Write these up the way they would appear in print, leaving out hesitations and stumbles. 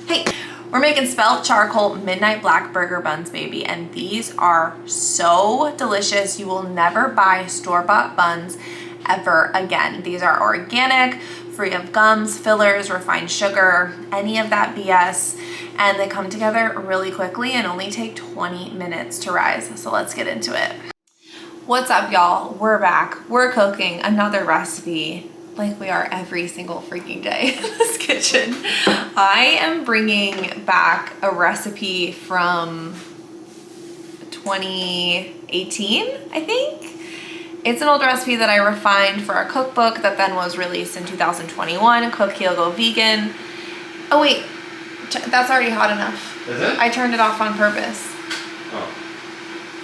Hey, we're making Spelt charcoal midnight black burger buns, baby, and these are so delicious. You will never buy store-bought buns ever again. These are organic, free of gums, fillers, refined sugar, any of that BS, and they come together really quickly and only take 20 minutes to rise. So let's get into it. What's up, y'all? We're back. We're cooking another recipe like we are every single freaking day in this kitchen. I am bringing back a recipe from 2018, I think. It's an old recipe that I refined for a cookbook that then was released in 2021, Cook, Heal, Go Vegan. Oh wait, that's already hot enough. Is it? I turned it off on purpose. Oh.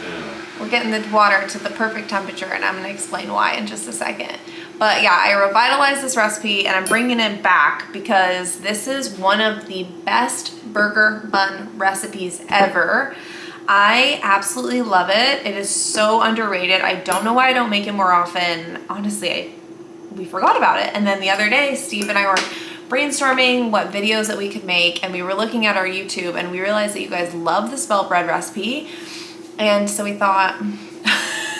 Yeah. We're getting the water to the perfect temperature, and I'm gonna explain why in just a second. But yeah, I revitalized this recipe and I'm bringing it back because this is one of the best burger bun recipes ever. I absolutely love it. It is so underrated. I don't know why I don't make it more often. Honestly, we forgot about it. And then the other day, Steve and I were brainstorming what videos that we could make, and we were looking at our YouTube and we realized that you guys love the spelt bread recipe. And so we thought,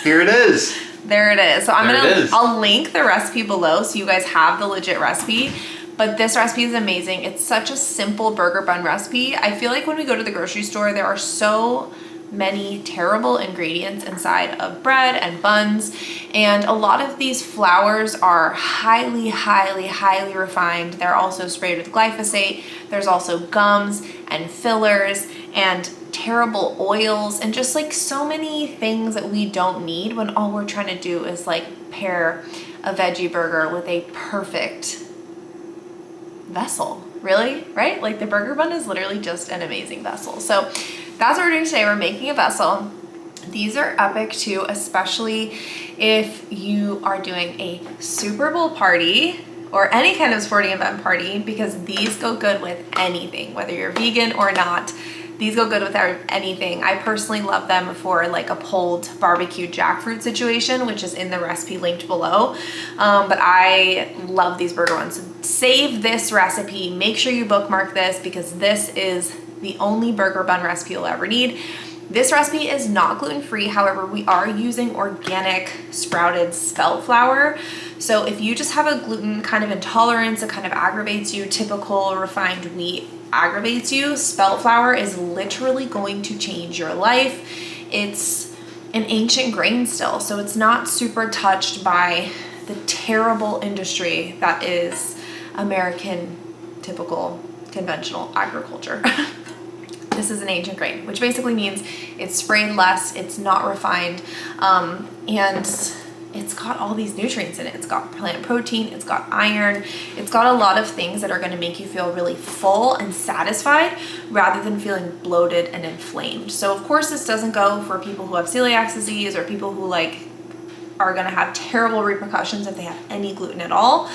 Here it is. there it is. So I'll link the recipe below so you guys have the legit recipe. But this recipe is amazing. It's such a simple burger bun recipe. I feel like when we go to the grocery store, there are so many terrible ingredients inside of bread and buns. And a lot of these flours are highly, highly, highly refined. They're also sprayed with glyphosate. There's also gums and fillers and terrible oils and just like so many things that we don't need when all we're trying to do is like pair a veggie burger with a perfect vessel, really, right? Like the burger bun is literally just an amazing vessel. So that's what we're doing today. We're making a vessel. These are epic too, especially if you are doing a Super Bowl party or any kind of sporting event party, because these go good with anything, whether you're vegan or not. These go good with anything. I personally love them for like a pulled barbecue jackfruit situation, which is in the recipe linked below. But I love these burger buns. So save this recipe. Make sure you bookmark this because this is the only burger bun recipe you'll ever need. This recipe is not gluten-free. However, we are using organic sprouted spelt flour. So if you just have a gluten kind of intolerance, it kind of aggravates you, typical refined wheat aggravates you, spelt flour is literally going to change your life. It's an ancient grain still, so it's not super touched by the terrible industry that is American typical conventional agriculture. This is an ancient grain, which basically means it's sprayed less, it's not refined, and it's got all these nutrients in it. It's got plant protein, it's got iron, it's got a lot of things that are going to make you feel really full and satisfied rather than feeling bloated and inflamed. So of course this doesn't go for people who have celiac disease or people who like are going to have terrible repercussions if they have any gluten at all.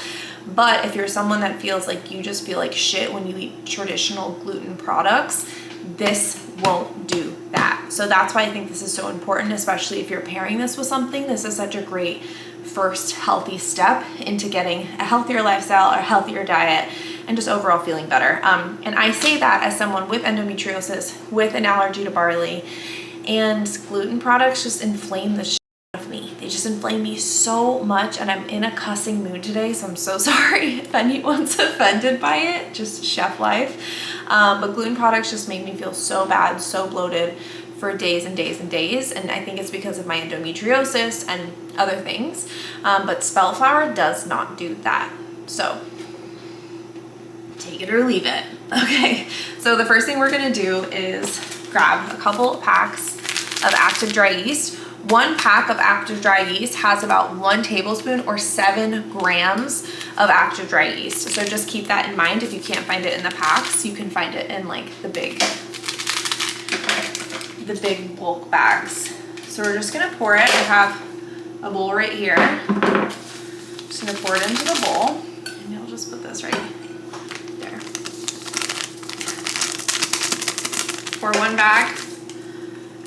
But if you're someone that feels like you just feel like shit when you eat traditional gluten products, this won't do that. So that's why I think this is so important, especially if you're pairing this with something. This is such a great first healthy step into getting a healthier lifestyle or a healthier diet and just overall feeling better. And I say that as someone with endometriosis, with an allergy to barley, and gluten products just inflame the shit out of me. They just inflame me so much, and I'm in a cussing mood today, so I'm so sorry if anyone's offended by it, just chef life. But gluten products just make me feel so bad, so bloated for days and days and days, and I think it's because of my endometriosis and other things. But spelt flour does not do that. So take it or leave it. Okay, so the first thing we're gonna do is grab a couple packs of active dry yeast. 1 pack of active dry yeast has about 1 tablespoon or 7 grams of active dry yeast. So just keep that in mind. If you can't find it in the packs, you can find it in like the big bulk bags. So we're just gonna pour it. I have a bowl right here. Just gonna pour it into the bowl, and I'll just put this right there. Pour 1 bag.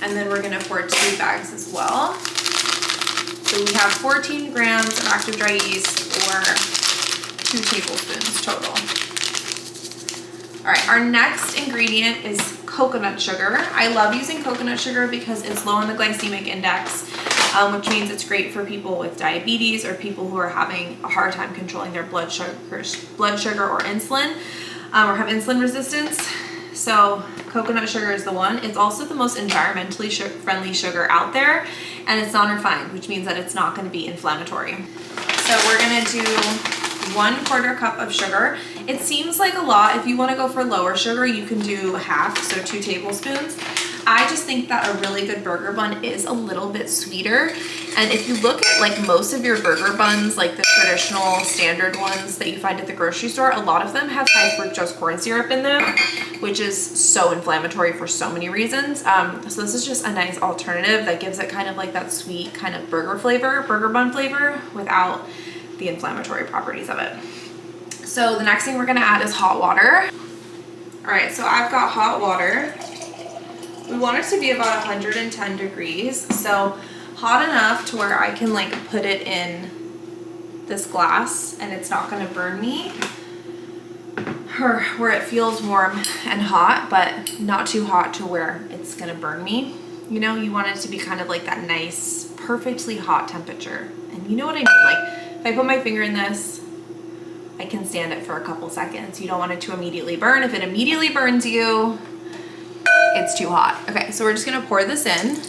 And then we're gonna pour 2 bags as well. So we have 14 grams of active dry yeast or 2 tablespoons total. All right, our next ingredient is coconut sugar. I love using coconut sugar because it's low on the glycemic index, which means it's great for people with diabetes or people who are having a hard time controlling their blood sugar or insulin, or have insulin resistance. So coconut sugar is the one. It's also the most environmentally friendly sugar out there, and it's non-refined, which means that it's not going to be inflammatory. So we're going to do 1/4 cup of sugar. It seems like a lot. If you want to go for lower sugar, you can do half, so 2 tablespoons. I just think that a really good burger bun is a little bit sweeter. And if you look at like most of your burger buns, like the traditional standard ones that you find at the grocery store, a lot of them have high fructose corn syrup in them, which is so inflammatory for so many reasons. So this is just a nice alternative that gives it kind of like that sweet kind of burger bun flavor without the inflammatory properties of it. So the next thing we're gonna add is hot water. All right, so I've got hot water. We want it to be about 110 degrees, so hot enough to where I can like put it in this glass and it's not gonna burn me, or where it feels warm and hot, but not too hot to where it's gonna burn me. You know, you want it to be kind of like that nice, perfectly hot temperature. And you know what I mean? Like if I put my finger in this, I can stand it for a couple seconds. You don't want it to immediately burn. If it immediately burns you, it's too hot. Okay, so we're just gonna pour this in.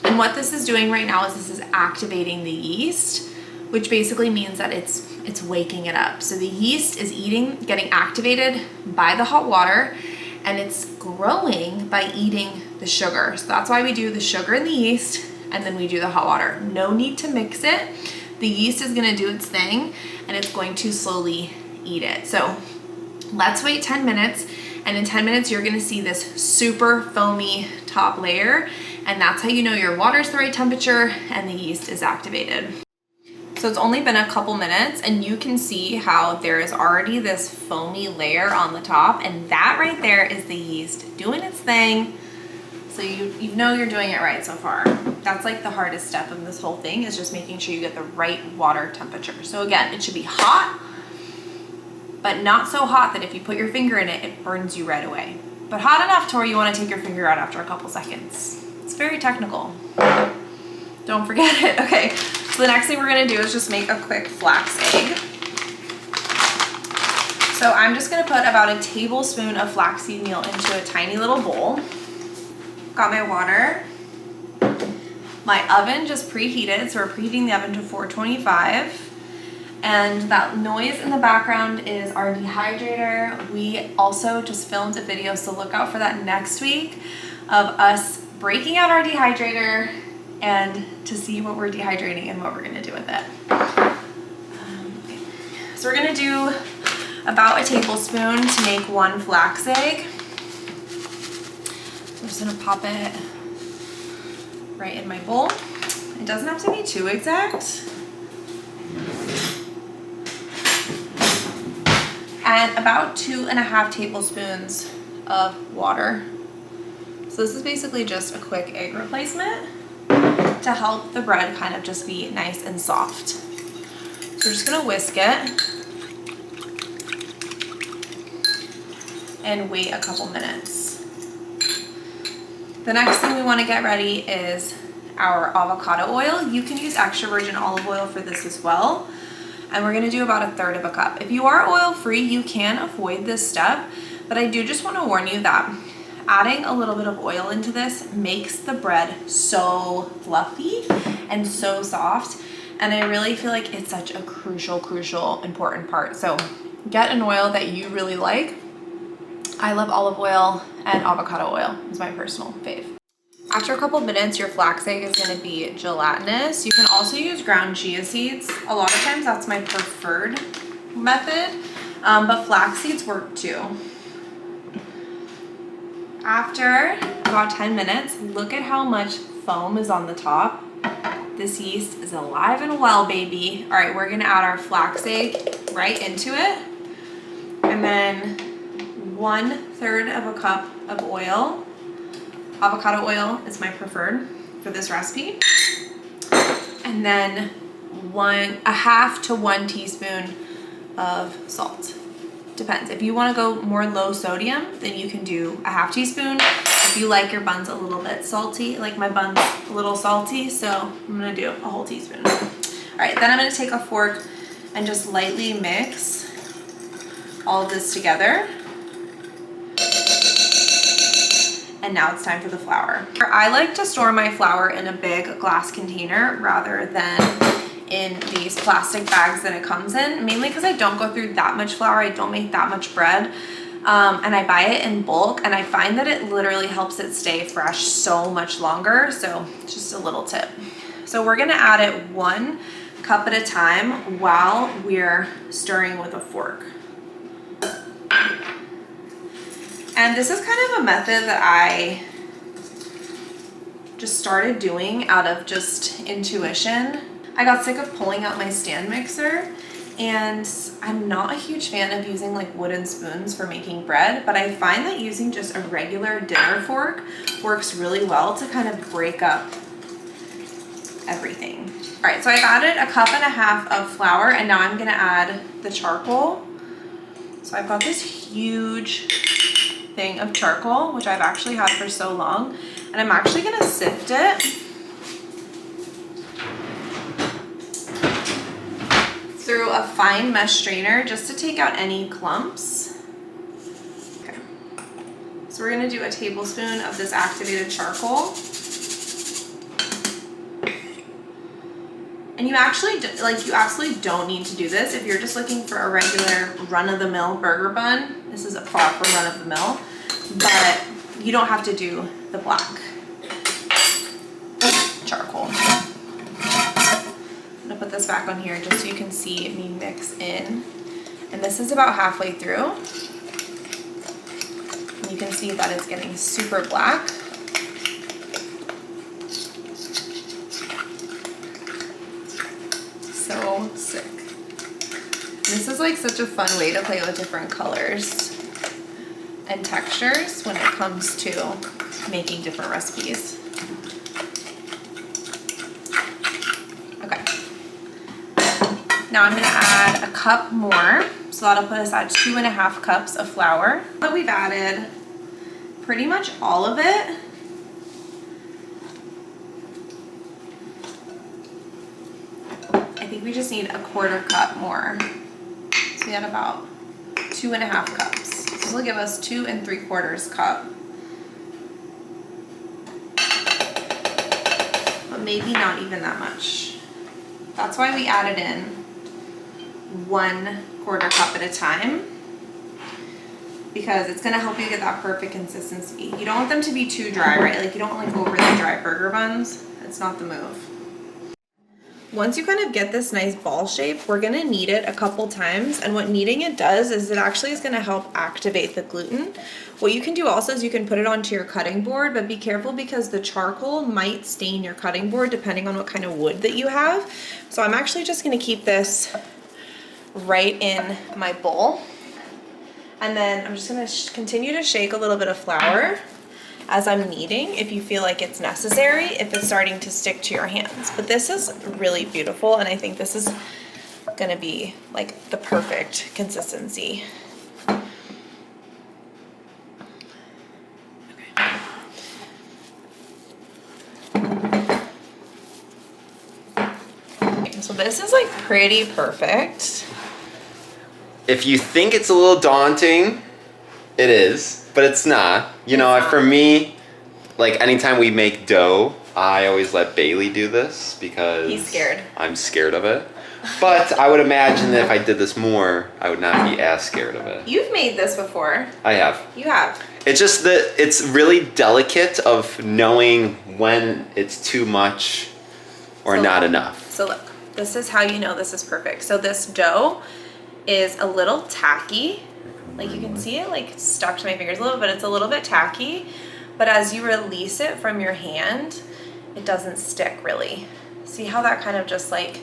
And what this is doing right now is this is activating the yeast, which basically means that it's waking it up. So the yeast is getting activated by the hot water, and it's growing by eating the sugar. So that's why we do the sugar and the yeast, and then we do the hot water. No need to mix it. The yeast is gonna do its thing, and it's going to slowly eat it. So let's wait 10 minutes, and in 10 minutes you're gonna see this super foamy top layer, and that's how you know your water's the right temperature and the yeast is activated. So it's only been a couple minutes, and you can see how there is already this foamy layer on the top, and that right there is the yeast doing its thing. So you know you're doing it right so far. That's like the hardest step of this whole thing, is just making sure you get the right water temperature. So again, it should be hot, but not so hot that if you put your finger in it, it burns you right away. But hot enough to where you want to take your finger out after a couple seconds. It's very technical. Don't forget it. Okay, so the next thing we're gonna do is just make a quick flax egg. So I'm just gonna put about a tablespoon of flaxseed meal into a tiny little bowl. Got my water. My oven just preheated, so we're preheating the oven to 425. And that noise in the background is our dehydrator. We also just filmed a video, so look out for that next week, of us breaking out our dehydrator and to see what we're dehydrating and what we're gonna do with it. Okay. So we're gonna do about a tablespoon to make 1 flax egg. I'm just gonna pop it right in my bowl. It doesn't have to be too exact. And about 2.5 tablespoons of water. So this is basically just a quick egg replacement to help the bread kind of just be nice and soft. So we're just gonna whisk it and wait a couple minutes. The next thing we wanna get ready is our avocado oil. You can use extra virgin olive oil for this as well. And we're gonna do about 1/3 cup. If you are oil-free, you can avoid this step, but I do just wanna warn you that adding a little bit of oil into this makes the bread so fluffy and so soft. And I really feel like it's such a crucial, important part. So get an oil that you really like. I love olive oil, and avocado oil is my personal fave. After a couple minutes, your flax egg is gonna be gelatinous. You can also use ground chia seeds. A lot of times that's my preferred method, but flax seeds work too. After about 10 minutes, look at how much foam is on the top. This yeast is alive and well, baby. All right, we're gonna add our flax egg right into it. And then 1/3 of a cup of oil. Avocado oil is my preferred for this recipe. And then a half to 1 teaspoon of salt. Depends. If you want to go more low sodium, then you can do a half teaspoon. If you like your buns a little bit salty, like my buns a little salty, so I'm gonna do a whole teaspoon. All right, then I'm gonna take a fork and just lightly mix all of this together. And now it's time for the flour. I like to store my flour in a big glass container rather than in these plastic bags that it comes in, mainly because I don't go through that much flour. I don't make that much bread. And I buy it in bulk, and I find that it literally helps it stay fresh so much longer. So just a little tip. So we're gonna add it 1 cup at a time while we're stirring with a fork. And this is kind of a method that I just started doing out of just intuition. I got sick of pulling out my stand mixer, and I'm not a huge fan of using like wooden spoons for making bread, but I find that using just a regular dinner fork works really well to kind of break up everything. All right, so I've added a 1.5 cups of flour, and now I'm gonna add the charcoal. So I've got this huge thing of charcoal, which I've actually had for so long, and I'm actually gonna sift it through a fine mesh strainer just to take out any clumps. Okay, so we're gonna do a tablespoon of this activated charcoal. And you absolutely don't need to do this if you're just looking for a regular run-of-the-mill burger bun. This is a far from run-of-the-mill, but you don't have to do the black charcoal. I'm gonna put this back on here just so you can see me mix in. And this is about halfway through. And you can see that it's getting super black. So sick. This is like such a fun way to play with different colors and textures when it comes to making different recipes. Okay. Now I'm gonna add a cup more, so that'll put us at 2.5 cups of flour. But we've added pretty much all of it. I think we just need a 1/4 cup more. So we had about 2.5 cups. So this will give us 2 3/4 cup. But maybe not even that much. That's why we added in 1/4 cup at a time, because it's gonna help you get that perfect consistency. You don't want them to be too dry, right? Like you don't want like overly dry burger buns. It's not the move. Once you kind of get this nice ball shape, we're gonna knead it a couple times, and what kneading it does is it actually is gonna help activate the gluten. What you can do also is you can put it onto your cutting board, but be careful because the charcoal might stain your cutting board depending on what kind of wood that you have. So I'm actually just gonna keep this right in my bowl. And then I'm just gonna continue to shake a little bit of flour as I'm kneading if you feel like it's necessary, if it's starting to stick to your hands. But this is really beautiful, and I think this is gonna be like the perfect consistency. Okay, so this is like pretty perfect. If you think it's a little daunting, it is. But it's not. You know, for me, like anytime we make dough, I always let Bailey do this because he's scared. I'm scared of it. But I would imagine that if I did this more, I would not be as scared of it. You've made this before. I have. You have. It's just that it's really delicate of knowing when it's too much or not enough. So look, this is how you know this is perfect. So this dough is a little tacky. Like you can see it like stuck to my fingers a little bit. It's a little bit tacky, but as you release it from your hand, it doesn't stick really. See how that kind of just like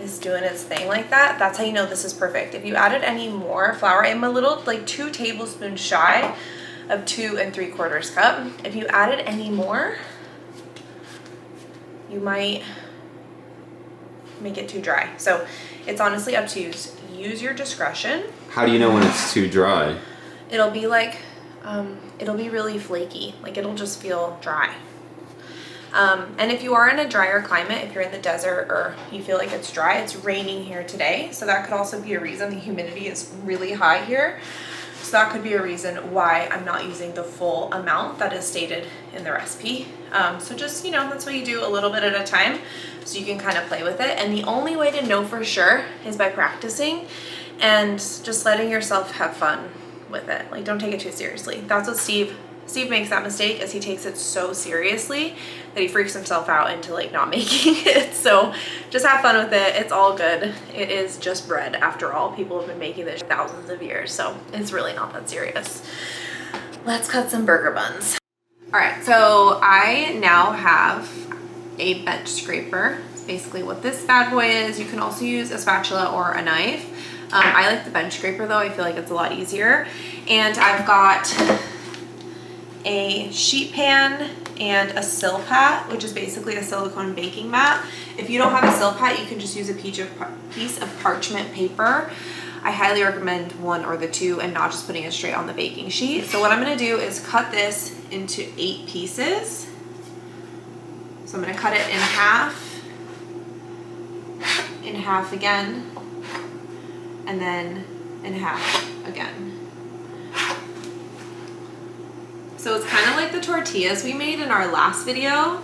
is doing its thing like that? That's how you know this is perfect. If you added any more flour, I'm a little like 2 tablespoons shy of 2 3/4 cup. If you added any more, you might make it too dry. So it's honestly up to you. Use your discretion. How do you know when it's too dry? It'll be like, it'll be really flaky. Like it'll just feel dry. And if you are in a drier climate, if you're in the desert or you feel like it's dry, it's raining here today. So that could also be a reason. The humidity is really high here. So that could be a reason why I'm not using the full amount that is stated in the recipe. So just, that's what you do, a little bit at a time, so you can kind of play with it. And the only way to know for sure is by practicing and just letting yourself have fun with it. Like, don't take it too seriously. That's what Steve makes that mistake, is he takes it so seriously that he freaks himself out into like not making it. So just have fun with it. It's all good. It is just bread after all. People have been making this thousands of years, so it's really not that serious. Let's cut some burger buns. All right, so I now have a bench scraper. It's basically what this bad boy is. You can also use a spatula or a knife. I like the bench scraper though. I feel like it's a lot easier. And I've got a sheet pan and a Silpat, which is basically a silicone baking mat. If you don't have a Silpat, you can just use a piece of parchment paper. I highly recommend one or the two and not just putting it straight on the baking sheet. So what I'm gonna do is cut this into 8 pieces. So I'm gonna cut it in half again, and then in half again. So it's kind of like the tortillas we made in our last video.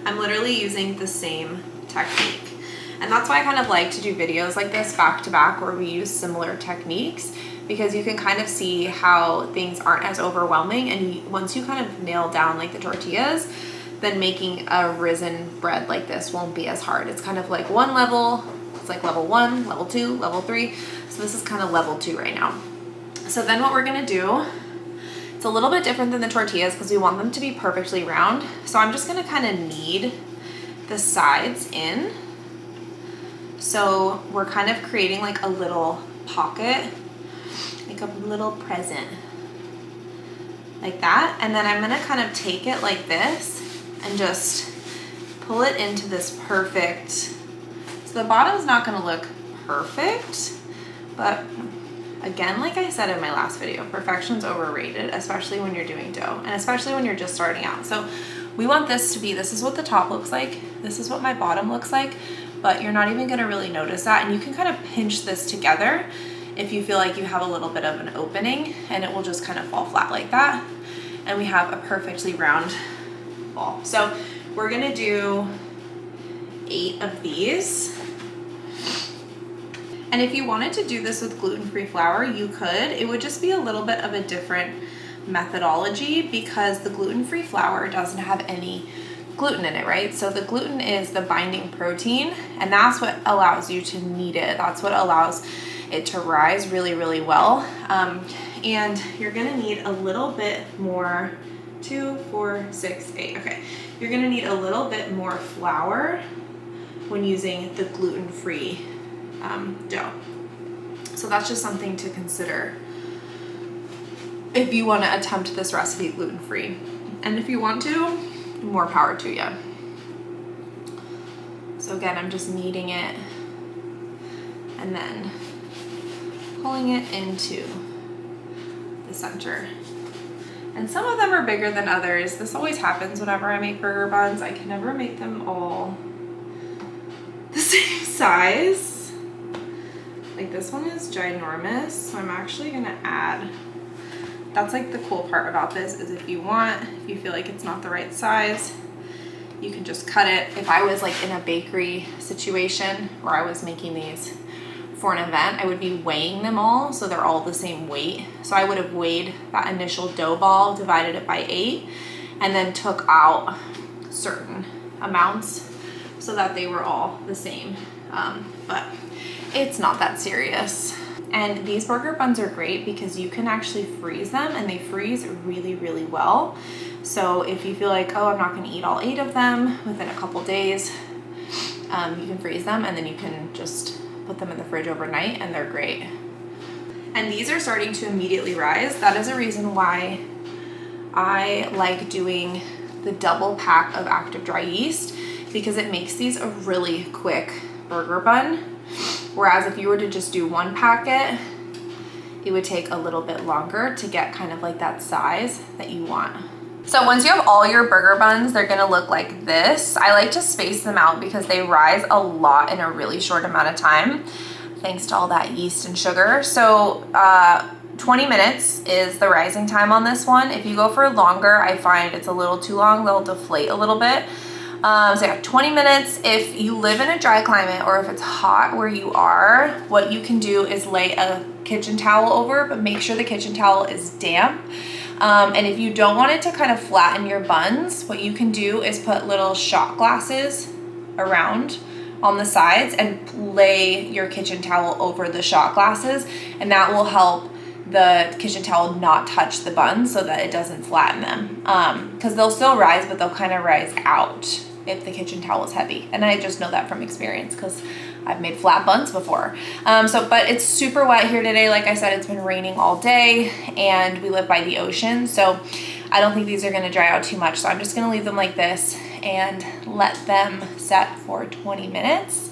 I'm literally using the same technique. And that's why I kind of like to do videos like this back to back where we use similar techniques, because you can kind of see how things aren't as overwhelming. And once you kind of nail down like the tortillas, then making a risen bread like this won't be as hard. It's kind of like one level. It's like level 1, level 2, level 3. So this is kind of level 2 right now. So then what we're gonna do, it's a little bit different than the tortillas because we want them to be perfectly round. So I'm just gonna kind of knead the sides in. So we're kind of creating like a little pocket, like a little present, like that. And then I'm gonna kind of take it like this and just pull it into this perfect, so the bottom's not gonna look perfect, but again, like I said in my last video, perfection's overrated, especially when you're doing dough and especially when you're just starting out. So we want this to be, this is what the top looks like, this is what my bottom looks like, but you're not even gonna really notice that. And you can kind of pinch this together if you feel like you have a little bit of an opening, and it will just kind of fall flat like that. And we have a perfectly round ball. So we're gonna do 8 of these. And if you wanted to do this with gluten-free flour, you could. It would just be a little bit of a different methodology because the gluten-free flour doesn't have any gluten in it, right? So the gluten is the binding protein, and that's what allows you to knead it. That's what allows it to rise really, really well. And you're gonna need a little bit more, 2, 4, 6, 8. Okay, you're gonna need a little bit more flour when using the gluten-free dough. So that's just something to consider if you want to attempt this recipe gluten-free. And if you want to, more power to you. So again, I'm just kneading it and then pulling it into the center. And some of them are bigger than others. This always happens whenever I make burger buns. I can never make them all the same size. Like this one is ginormous, so I'm actually gonna add, that's like the cool part about this, is if you feel like it's not the right size, you can just cut it. If I was like in a bakery situation where I was making these for an event, I would be weighing them all so they're all the same weight. So I would have weighed that initial dough ball, divided it by 8, and then took out certain amounts so that they were all the same. But it's not that serious. And these burger buns are great because you can actually freeze them, and they freeze really, really well. So if you feel like, oh, I'm not gonna eat all 8 of them within a couple days, you can freeze them and then you can just put them in the fridge overnight and they're great. And these are starting to immediately rise. That is a reason why I like doing the double pack of active dry yeast, because it makes these a really quick burger bun. Whereas if you were to just do one packet, it would take a little bit longer to get kind of like that size that you want. So once you have all your burger buns, they're gonna look like this. I like to space them out because they rise a lot in a really short amount of time, thanks to all that yeast and sugar. So 20 minutes is the rising time on this one. If you go for longer, I find it's a little too long, they'll deflate a little bit. So yeah, 20 minutes. If you live in a dry climate or if it's hot where you are, what you can do is lay a kitchen towel over, but make sure the kitchen towel is damp. And if you don't want it to kind of flatten your buns, what you can do is put little shot glasses around on the sides and lay your kitchen towel over the shot glasses, and that will help the kitchen towel not touch the buns so that it doesn't flatten them. Because they'll still rise, but they'll kind of rise out if the kitchen towel is heavy. And I just know that from experience because I've made flat buns before. But it's super wet here today. Like I said, it's been raining all day and we live by the ocean. So I don't think these are gonna dry out too much. So I'm just gonna leave them like this and let them set for 20 minutes.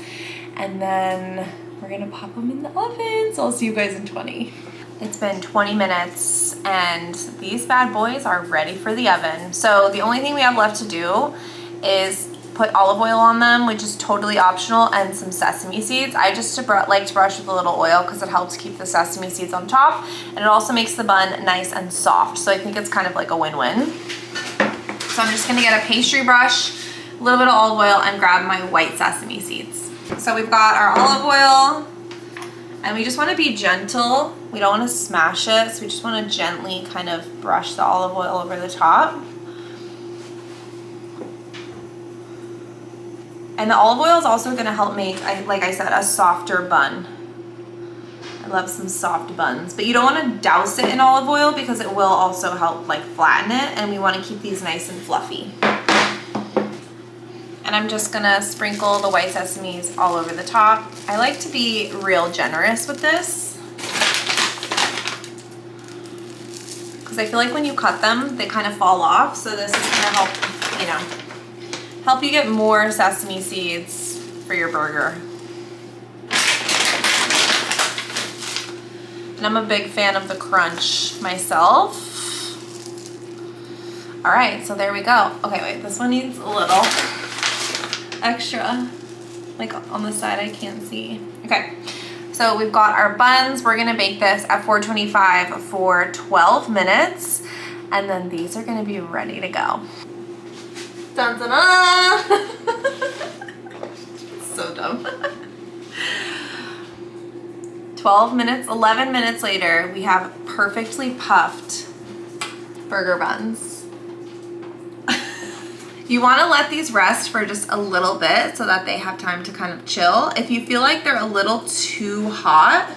And then we're gonna pop them in the oven. So I'll see you guys in 20. It's been 20 minutes and these bad boys are ready for the oven. So the only thing we have left to do is put olive oil on them, which is totally optional, and some sesame seeds. I just like to brush with a little oil because it helps keep the sesame seeds on top, and it also makes the bun nice and soft. So I think it's kind of like a win-win. So I'm just gonna get a pastry brush, a little bit of olive oil, and grab my white sesame seeds. So we've got our olive oil, and we just wanna be gentle. We don't wanna smash it, so we just wanna gently kind of brush the olive oil over the top. And the olive oil is also gonna help make, like I said, a softer bun. I love some soft buns, but you don't wanna douse it in olive oil because it will also help like flatten it, and we wanna keep these nice and fluffy. And I'm just gonna sprinkle the white sesames all over the top. I like to be real generous with this because I feel like when you cut them, they kind of fall off. So this is gonna help, you know, help you get more sesame seeds for your burger. And I'm a big fan of the crunch myself. All right, so there we go. Okay, wait, this one needs a little extra, like on the side I can't see. Okay, so we've got our buns. We're gonna bake this at 425 for 12 minutes, and then these are gonna be ready to go. Dun, dun, dun. So dumb. 12 minutes, 11 minutes later, we have perfectly puffed burger buns. You want to let these rest for just a little bit so that they have time to kind of chill. If you feel like they're a little too hot,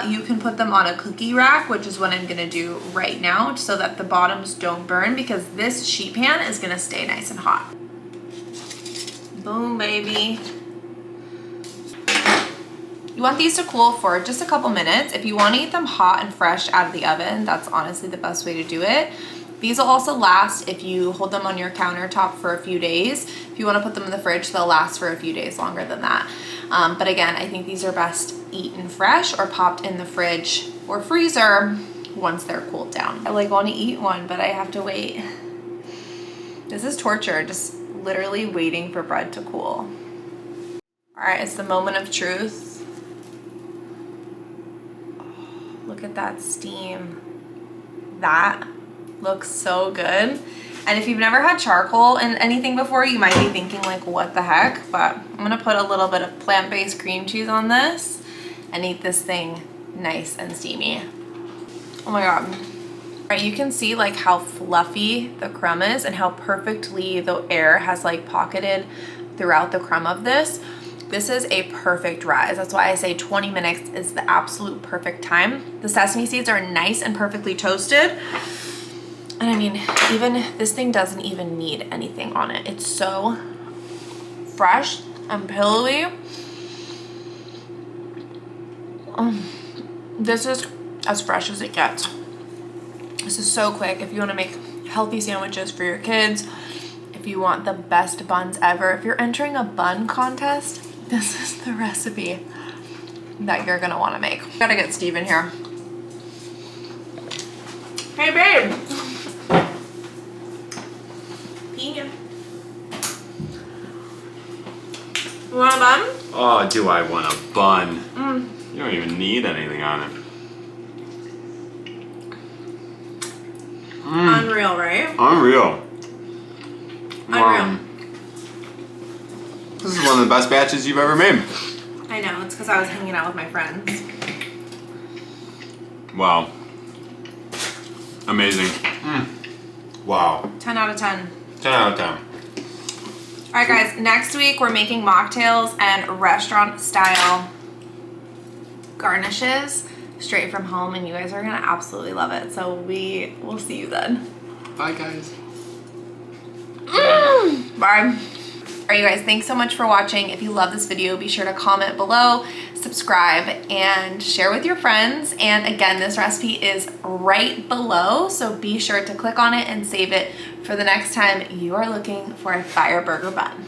you can put them on a cookie rack, which is what I'm gonna do right now so that the bottoms don't burn, because this sheet pan is gonna stay nice and hot. Boom, baby. You want these to cool for just a couple minutes. If you wanna eat them hot and fresh out of the oven, that's honestly the best way to do it. These will also last if you hold them on your countertop for a few days. If you wanna put them in the fridge, they'll last for a few days longer than that. But again, I think these are best eaten fresh or popped in the fridge or freezer once they're cooled down. I like want to eat one, but I have to wait. This is torture, just literally waiting for bread to cool. All right, it's the moment of truth. Oh, look at that steam. That looks so good. And if you've never had charcoal in anything before, you might be thinking like, what the heck? But I'm gonna put a little bit of plant-based cream cheese on this and eat this thing nice and steamy. Oh my God. All right, you can see like how fluffy the crumb is and how perfectly the air has like pocketed throughout the crumb of this. This is a perfect rise. That's why I say 20 minutes is the absolute perfect time. The sesame seeds are nice and perfectly toasted. And I mean, even this thing doesn't even need anything on it. It's so fresh and pillowy. This is as fresh as it gets. This is so quick. If you want to make healthy sandwiches for your kids, if if you want the best buns ever, if you're entering a bun contest, this is the recipe that you're gonna wanna make. Gotta get Steve in here. Hey babe. Peeing. You want a bun? Oh, do I want a bun? You don't even need anything on it. Unreal, right? Unreal. Unreal. This is one of the best batches you've ever made. I know, it's because I was hanging out with my friends. Wow. Amazing. Wow. 10 out of 10. 10 out of 10. Alright guys, next week we're making mocktails and restaurant style garnishes straight from home, and you guys are gonna absolutely love it. So we will see you then. Bye guys. Bye. Alright you guys, thanks so much for watching. If you love this video, be sure to comment below, subscribe, and share with your friends. And again, this recipe is right below, so be sure to click on it and save it for the next time you are looking for a fire burger bun.